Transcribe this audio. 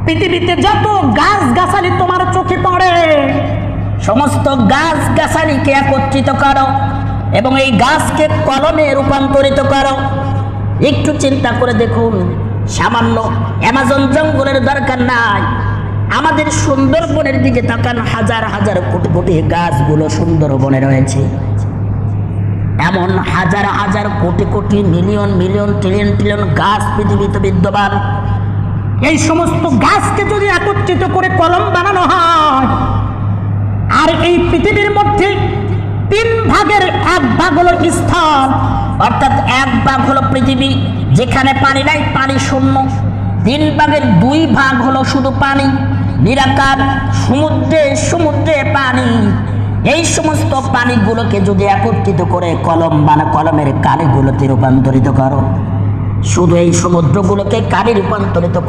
পৃথিবীতে যত গাছ গাছালি তোমার চোখে পড়ে, সমস্ত গাছ গাছালিকে একত্রিত করো এবং এই গাছকে কলমে রূপান্তরিত করো। একটু চিন্তা করে দেখুন, সামান্য অ্যামাজন জঙ্গলের দরকার নাই, আমাদের সুন্দরবনের দিকে তাকান, হাজার হাজার কোটি কোটি গাছগুলো সুন্দরবনে রয়েছে। এমন হাজার হাজার crore crore million million trillion trillion গাছ পৃথিবীতে বিদ্যমান। এই সমস্ত গাছকে যদি একত্রিত করে কলম বানানো হয়, আর এই পৃথিবীর মধ্যে 3 ভাগের 1 ভাগ হলো স্থল, অর্থাৎ 1 ভাগ হলো পৃথিবী যেখানে পানি নাই, পানি শূন্য। 3 ভাগের 2 ভাগ হলো শুধু পানি, নিরাকার সমুদ্রে সমুদ্রে পানি। এই সমস্ত পানিগুলোকে যদি একত্রিত করে কলমের কালিগুলোতে রূপান্তরিত করো, শুধু এই সমুদ্রগুলোকে কালি রূপান্তরিত